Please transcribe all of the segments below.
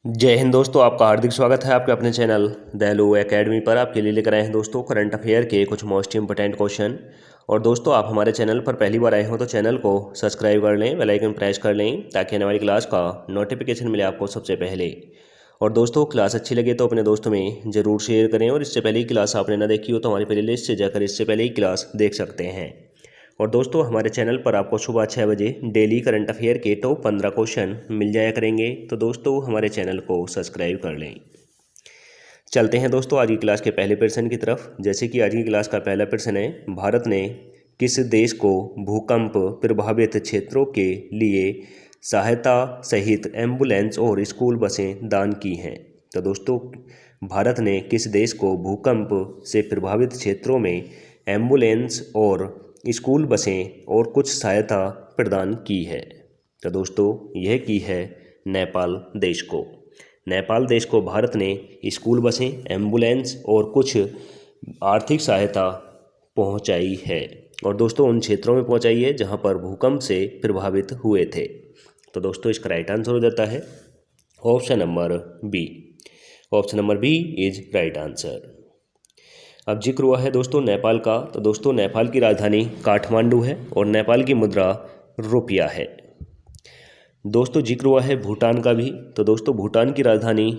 जय हिंद दोस्तों, आपका हार्दिक स्वागत है आपके अपने चैनल दयालु एकेडमी पर। आपके लिए लेकर आए हैं दोस्तों करंट अफेयर के कुछ मोस्ट इंपोर्टेंट क्वेश्चन। और दोस्तों, आप हमारे चैनल पर पहली बार आए हो तो चैनल को सब्सक्राइब कर लें, बेल आइकन प्रेस कर लें ताकि आने वाली क्लास का नोटिफिकेशन मिले आपको सबसे पहले। और दोस्तों, क्लास अच्छी लगे तो अपने दोस्तों में ज़रूर शेयर करें। और इससे पहले ही क्लास आपने ना देखी हो तो हमारी प्लेलिस्ट से जाकर इससे पहले ही क्लास देख सकते हैं। और दोस्तों, हमारे चैनल पर आपको सुबह 6 बजे डेली करंट अफेयर के टॉप 15 क्वेश्चन मिल जाया करेंगे। तो दोस्तों, हमारे चैनल को सब्सक्राइब कर लें। चलते हैं दोस्तों आज की क्लास के पहले प्रश्न की तरफ। जैसे कि आज की क्लास का पहला प्रश्न है, भारत ने किस देश को भूकंप प्रभावित क्षेत्रों के लिए सहायता सहित एम्बुलेंस और स्कूल बसें दान की हैं? तो दोस्तों, भारत ने किस देश को भूकंप से प्रभावित क्षेत्रों में एम्बुलेंस और स्कूल बसें और कुछ सहायता प्रदान की है? तो दोस्तों, यह की है नेपाल देश को। नेपाल देश को भारत ने स्कूल बसें, एम्बुलेंस और कुछ आर्थिक सहायता पहुंचाई है। और दोस्तों, उन क्षेत्रों में पहुंचाई है जहां पर भूकंप से प्रभावित हुए थे। तो दोस्तों, इसका राइट आंसर हो जाता है option number B. Option number B is right answer. अब जिक्र हुआ है दोस्तों नेपाल का। तो दोस्तों, नेपाल की राजधानी काठमांडू है और नेपाल की मुद्रा रुपया है। दोस्तों, जिक्र हुआ है भूटान का भी। तो दोस्तों, भूटान की राजधानी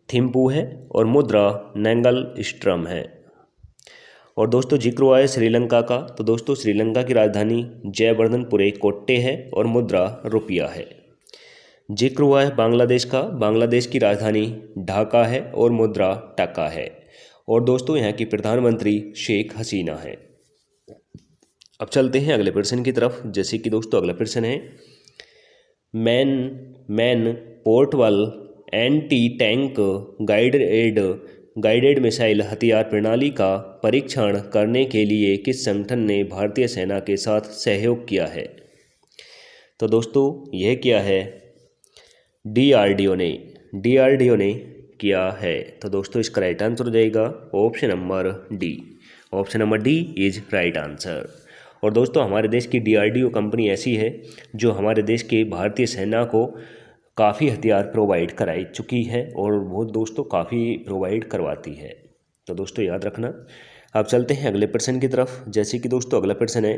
थिम्पू है और मुद्रा नेंगल स्ट्रम है। और दोस्तों, जिक्र हुआ है श्रीलंका का। तो दोस्तों, श्रीलंका की राजधानी जयवर्धनपुरे कोट्टे है और मुद्रा रुपया है। जिक्र हुआ है बांग्लादेश का। बांग्लादेश की राजधानी ढाका है और मुद्रा टका है। और दोस्तों, यहाँ की प्रधानमंत्री शेख हसीना है। अब चलते हैं अगले प्रश्न की तरफ। जैसे कि दोस्तों, अगला प्रश्न है, man portable anti tank guided missile हथियार प्रणाली का परीक्षण करने के लिए किस संगठन ने भारतीय सेना के साथ सहयोग किया है? तो दोस्तों, यह किया है डीआरडीओ ने किया है। तो दोस्तों, इसका राइट आंसर हो जाएगा option number D. Option number D is right answer. और दोस्तों, हमारे देश की डीआरडीओ कंपनी ऐसी है जो हमारे देश के भारतीय सेना को काफ़ी हथियार प्रोवाइड कराई चुकी है और वो दोस्तों काफ़ी प्रोवाइड करवाती है। तो दोस्तों, याद रखना। अब चलते हैं अगले प्रश्न की तरफ। जैसे कि दोस्तों, अगला प्रश्न है,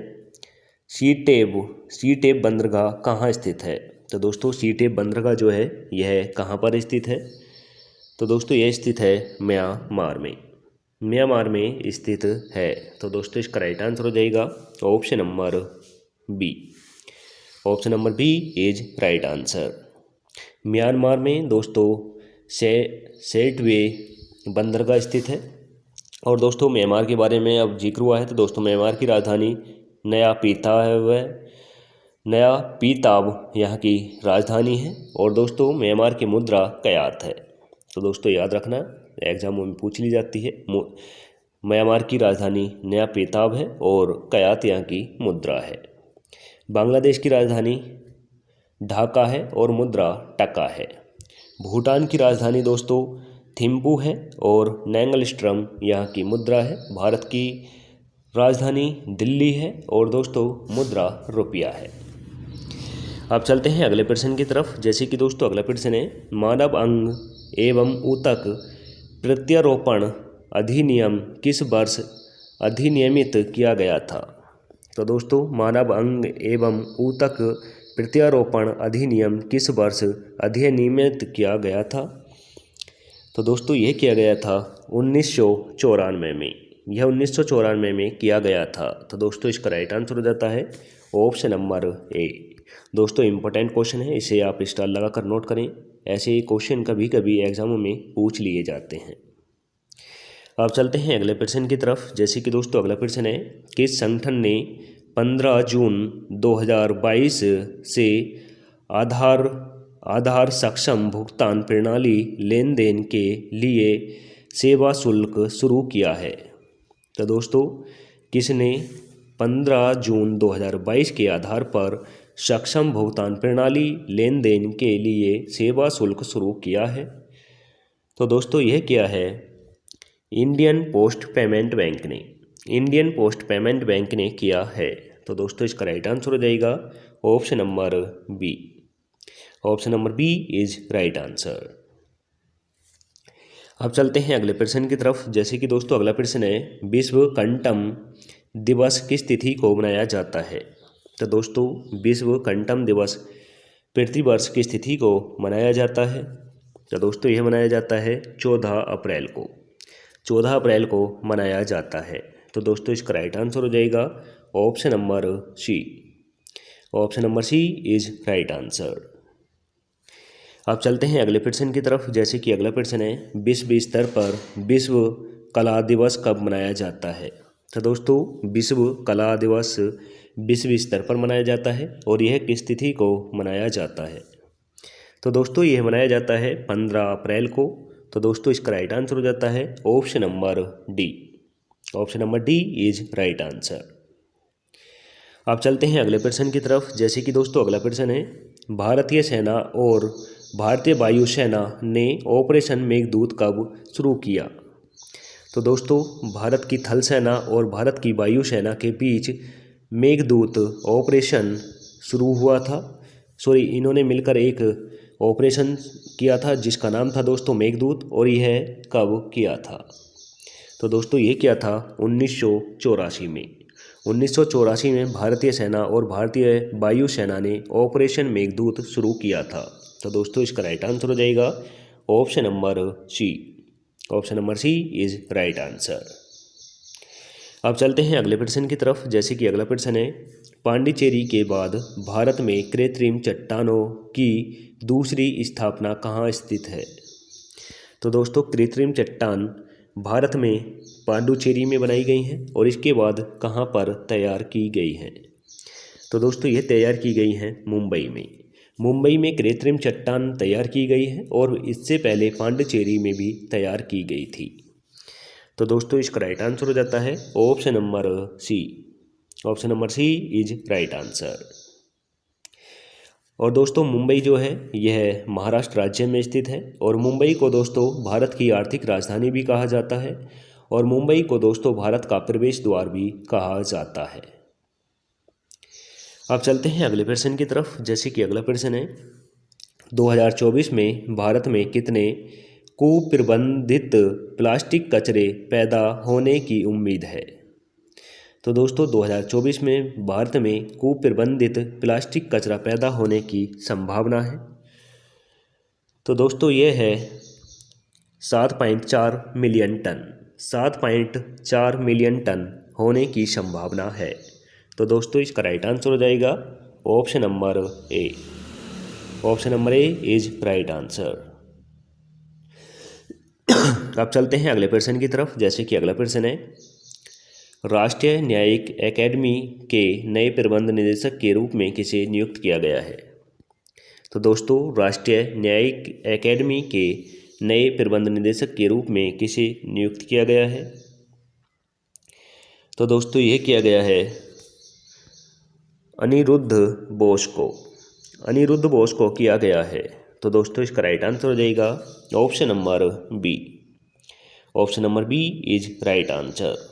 सी टेप बंदरगाह कहाँ स्थित है? तो दोस्तों, सी टेप बंदरगाह जो है यह कहाँ पर स्थित है? तो दोस्तों, यह स्थित है म्यांमार में स्थित है। तो दोस्तों, इसका राइट आंसर हो जाएगा option number B. Option number B is right answer. Myanmar में दोस्तों सेटवे बंदरगाह स्थित है। और दोस्तों, म्यांमार के बारे में अब जिक्र हुआ है तो दोस्तों, म्यांमार की राजधानी नया पीताब यहाँ की राजधानी है। और दोस्तों, म्यांमार की मुद्रा कयात है। तो दोस्तों, याद रखना, एग्जामों में पूछ ली जाती है। म्यांमार की राजधानी नया पीताब है और कयात यहाँ की मुद्रा है। बांग्लादेश की राजधानी ढाका है और मुद्रा टका है। भूटान की राजधानी दोस्तों थिम्पू है और नेंगल स्ट्रम यहाँ की मुद्रा है। भारत की राजधानी दिल्ली है और दोस्तों मुद्रा रुपया है। अब चलते हैं अगले प्रश्न की तरफ। जैसे कि दोस्तों, अगला प्रश्न है, मानव अंग एवं ऊतक प्रत्यारोपण अधिनियम किस वर्ष अधिनियमित किया गया था? तो दोस्तों, मानव अंग एवं ऊतक प्रत्यारोपण अधिनियम किस वर्ष अधिनियमित किया गया था? तो दोस्तों, यह किया गया था 1994 में। यह 1994 में किया गया था। तो दोस्तों, इसका राइट आंसर हो जाता है ऑप्शन नंबर ए। दोस्तों, इंपॉर्टेंट क्वेश्चन है, इसे आप स्टार लगाकर नोट करें। ऐसे क्वेश्चन कभी कभी एग्जामों में पूछ लिए जाते हैं। अब चलते हैं अगले प्रश्न की तरफ। जैसे कि दोस्तों, अगला प्रश्न है, किस संगठन ने 15 जून 2022 से आधार सक्षम भुगतान प्रणाली लेन देन के लिए सेवा शुल्क शुरू किया है? तो दोस्तों, किसने 15 जून 2022 के आधार पर सक्षम भुगतान प्रणाली लेन देन के लिए सेवा शुल्क शुरू किया है? तो दोस्तों, यह किया है इंडियन पोस्ट पेमेंट बैंक ने। इंडियन पोस्ट पेमेंट बैंक ने किया है। तो दोस्तों, इसका राइट आंसर हो जाएगा option number B. Option number B is right answer. अब चलते हैं अगले प्रश्न की तरफ। जैसे कि दोस्तों अगला प्रश्न है, विश्व कंठम दिवस किस तिथि को मनाया जाता है? तो दोस्तों विश्व कंठम दिवस प्रतिवर्ष किस तिथि को मनाया जाता है? तो दोस्तों यह मनाया जाता है 14 अप्रैल को। 14 अप्रैल को मनाया जाता है। तो दोस्तों इसका राइट आंसर हो जाएगा option number C. Option number C is right answer. अब चलते हैं अगले प्रश्न की तरफ। जैसे कि अगला प्रश्न है, विश्व स्तर पर विश्व कला दिवस कब मनाया जाता है? तो दोस्तों विश्व कला दिवस विश्व स्तर पर मनाया जाता है और यह किस तिथि को मनाया जाता है? तो दोस्तों यह मनाया जाता है 15 अप्रैल को। तो दोस्तों इसका राइट आंसर हो जाता है option number D. Option number D is right answer. अब चलते हैं अगले प्रश्न की तरफ। जैसे कि दोस्तों अगला प्रश्न है, भारतीय सेना और भारतीय वायुसेना ने ऑपरेशन मेघदूत कब शुरू किया? तो दोस्तों भारत की थल सेना और भारत की वायुसेना के बीच मेघदूत ऑपरेशन शुरू हुआ था। इन्होंने मिलकर एक ऑपरेशन किया था जिसका नाम था दोस्तों मेघदूत। और यह कब किया था? तो दोस्तों ये किया था 1984 में। 1984 में भारतीय सेना और भारतीय वायुसेना ने ऑपरेशन मेघदूत शुरू किया था। तो दोस्तों इसका राइट आंसर हो जाएगा option number C. Option number C is right answer. अब चलते हैं अगले प्रश्न की तरफ। जैसे कि अगला प्रश्न है, पांडिचेरी के बाद भारत में कृत्रिम चट्टानों की दूसरी स्थापना कहाँ स्थित है? तो दोस्तों कृत्रिम चट्टान भारत में पांडुचेरी में बनाई गई हैं और इसके बाद कहाँ पर तैयार की गई हैं? तो दोस्तों ये तैयार की गई हैं मुंबई में। मुंबई में कृत्रिम चट्टान तैयार की गई है और इससे पहले पांडिचेरी में भी तैयार की गई थी। तो दोस्तों इसका राइट आंसर हो जाता है option number C. Option number C is right answer. और दोस्तों मुंबई जो है यह महाराष्ट्र राज्य में स्थित है और मुंबई को दोस्तों भारत की आर्थिक राजधानी भी कहा जाता है और मुंबई को दोस्तों भारत का प्रवेश द्वार भी कहा जाता है। अब चलते हैं अगले प्रश्न की तरफ। जैसे कि अगला प्रश्न है, 2024 में भारत में कितने कुप्रबंधित प्लास्टिक कचरे पैदा होने की उम्मीद है? तो दोस्तों 2024 में भारत में कुप्रबंधित प्लास्टिक कचरा पैदा होने की संभावना है। तो दोस्तों यह है 7.4 मिलियन टन। 7.4 मिलियन टन होने की संभावना है। तो दोस्तों इसका राइट आंसर हो जाएगा option number A. Option number A is right answer. अब चलते हैं अगले प्रश्न की तरफ। जैसे कि अगला प्रश्न है, राष्ट्रीय न्यायिक एकेडमी के नए प्रबंध निदेशक के रूप में किसे नियुक्त किया गया है? तो दोस्तों राष्ट्रीय न्यायिक एकेडमी के नए प्रबंध निदेशक के रूप में किसे नियुक्त किया गया है? तो दोस्तों यह किया गया है अनिरुद्ध बोस को। अनिरुद्ध बोस को किया गया है। तो दोस्तों इसका राइट आंसर हो जाएगा option number B. Option number B is right answer.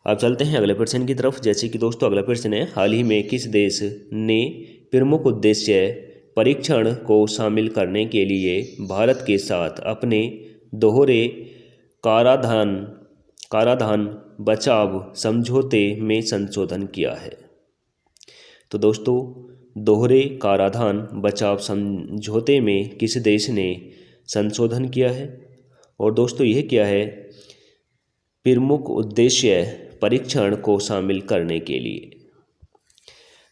अब चलते हैं अगले प्रश्न की तरफ। जैसे कि दोस्तों अगला प्रश्न है, हाल ही में किस देश ने प्रमुख उद्देश्य परीक्षण को शामिल करने के लिए भारत के साथ अपने दोहरे कराधान बचाव समझौते में संशोधन किया है? तो दोस्तों दोहरे कराधान बचाव समझौते में किस देश ने संशोधन किया है? और दोस्तों यह क्या है प्रमुख उद्देश्य परीक्षण को शामिल करने के लिए?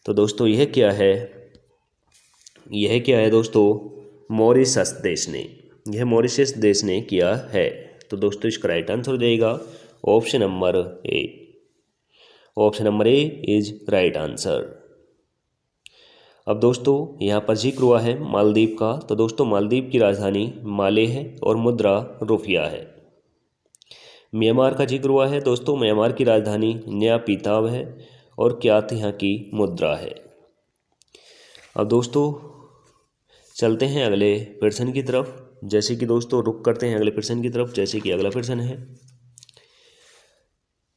तो दोस्तों यह क्या है? यह क्या है दोस्तों मॉरिशस देश ने। यह मॉरिशस देश ने किया है। तो दोस्तों इसका राइट आंसर हो जाएगा option number A. Option number A is right answer. अब दोस्तों यहाँ पर जिक्र हुआ है मालदीव का। तो दोस्तों मालदीव की राजधानी माले है और मुद्रा रुपया है। म्यांमार का जिक्र हुआ है। दोस्तों म्यांमार की राजधानी न्यापीताव है और क्यात यहाँ की मुद्रा है। अब दोस्तों चलते हैं अगले प्रश्न की तरफ। जैसे कि दोस्तों रुक करते हैं अगले प्रश्न की तरफ। जैसे कि अगला प्रश्न है,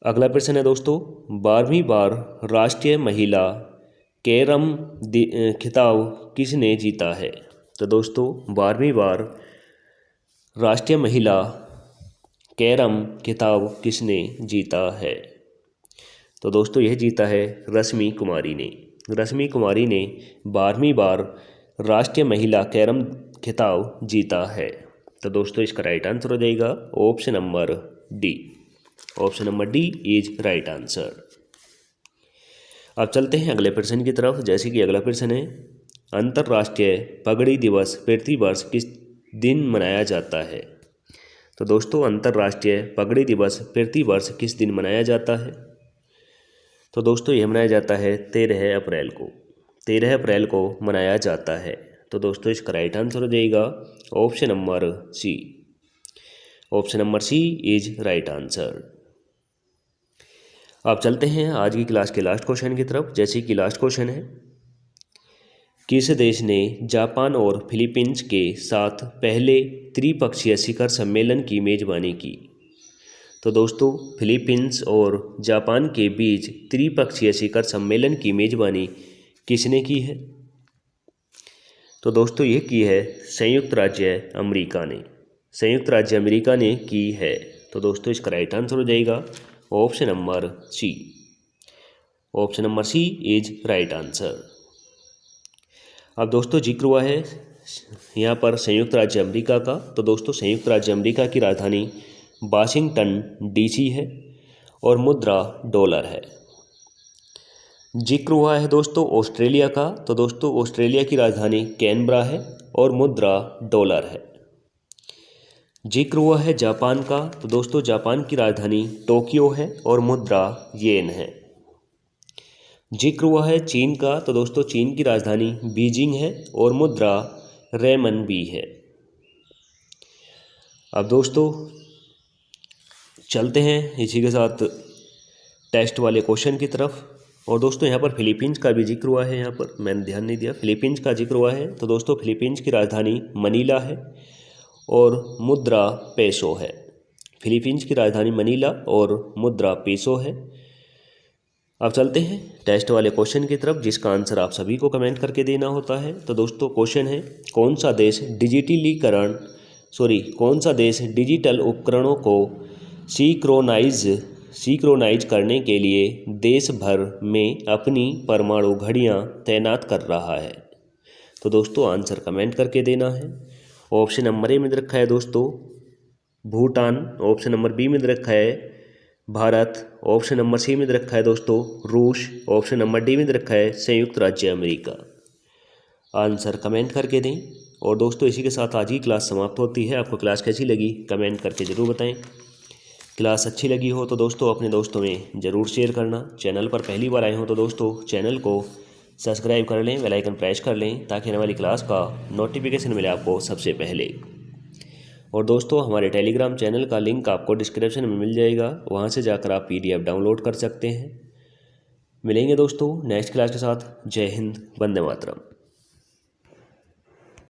अगला प्रश्न है दोस्तों, 12वीं बार राष्ट्रीय महिला कैरम खिताब किसने जीता है? तो दोस्तों 12वीं बार राष्ट्रीय महिला कैरम खिताब किसने जीता है? तो दोस्तों यह जीता है रश्मि कुमारी ने। रश्मि कुमारी ने 12वीं बार राष्ट्रीय महिला कैरम खिताब जीता है। तो दोस्तों इसका राइट आंसर हो जाएगा option number D. Option number D is right answer. अब चलते हैं अगले प्रश्न की तरफ। जैसे कि अगला प्रश्न है, अंतर्राष्ट्रीय पगड़ी दिवस प्रतिवर्ष किस दिन मनाया जाता है? तो दोस्तों अंतर्राष्ट्रीय पगड़ी दिवस प्रतिवर्ष किस दिन मनाया जाता है? तो दोस्तों यह मनाया जाता है 13 अप्रैल को। 13 अप्रैल को मनाया जाता है। तो दोस्तों इसका राइट आंसर हो जाएगा option number C. Option number C is right answer. अब चलते हैं आज की क्लास के लास्ट क्वेश्चन की तरफ। जैसे कि लास्ट क्वेश्चन है, किस देश ने जापान और फिलीपींस के साथ पहले त्रिपक्षीय शिखर सम्मेलन की मेजबानी की? तो दोस्तों फिलीपींस और जापान के बीच त्रिपक्षीय शिखर सम्मेलन की मेजबानी किसने की है? तो दोस्तों ये की है संयुक्त राज्य अमेरिका ने। संयुक्त राज्य अमेरिका ने की है। तो दोस्तों इसका राइट आंसर हो जाएगा option number C. Option number C is right answer. अब दोस्तों जिक्र हुआ है यहाँ पर संयुक्त राज्य अमेरिका का। तो दोस्तों संयुक्त राज्य अमेरिका की राजधानी वाशिंगटन डीसी है और मुद्रा डॉलर है। जिक्र हुआ है दोस्तों ऑस्ट्रेलिया का। तो दोस्तों ऑस्ट्रेलिया की राजधानी कैनबरा है और मुद्रा डॉलर है। जिक्र हुआ है जापान का। तो दोस्तों जापान की राजधानी टोक्यो है और मुद्रा येन है। जिक्र हुआ है चीन का। तो दोस्तों चीन की राजधानी बीजिंग है और मुद्रा रेमनबी है। अब दोस्तों चलते हैं इसी के साथ टेस्ट वाले क्वेश्चन की तरफ। और दोस्तों यहाँ पर फिलीपींस का भी जिक्र हुआ है। यहाँ पर मैंने ध्यान नहीं दिया, फिलीपींस का जिक्र हुआ है। तो दोस्तों फिलीपींस की राजधानी मनीला है और मुद्रा पेसो है। फिलीपींस की राजधानी मनीला और मुद्रा पेसो है। अब चलते हैं टेस्ट वाले क्वेश्चन की तरफ, जिसका आंसर आप सभी को कमेंट करके देना होता है। तो दोस्तों क्वेश्चन है, कौन सा देश डिजिटल उपकरणों को सिंक्रोनाइज करने के लिए देश भर में अपनी परमाणु घड़ियां तैनात कर रहा है? तो दोस्तों आंसर कमेंट करके देना है। ऑप्शन नंबर ए में दे रखा है दोस्तों भूटान। ऑप्शन नंबर बी में दे रखा है भारत। ऑप्शन नंबर सी में दे रखा है दोस्तों रूस। ऑप्शन नंबर डी में दे रखा है संयुक्त राज्य अमेरिका। आंसर कमेंट करके दें। और दोस्तों इसी के साथ आज की क्लास समाप्त होती है। आपको क्लास कैसी लगी कमेंट करके ज़रूर बताएं। क्लास अच्छी लगी हो तो दोस्तों अपने दोस्तों में ज़रूर शेयर करना। चैनल पर पहली बार आए हो तो दोस्तों चैनल को सब्सक्राइब कर लें, बेल आइकन प्रेस कर लें ताकि आने वाली क्लास का नोटिफिकेशन मिले आपको सबसे पहले। और दोस्तों हमारे टेलीग्राम चैनल का लिंक आपको डिस्क्रिप्शन में मिल जाएगा, वहां से जाकर आप PDF डाउनलोड कर सकते हैं। मिलेंगे दोस्तों नेक्स्ट क्लास के साथ। जय हिंद, वंदे मातरम।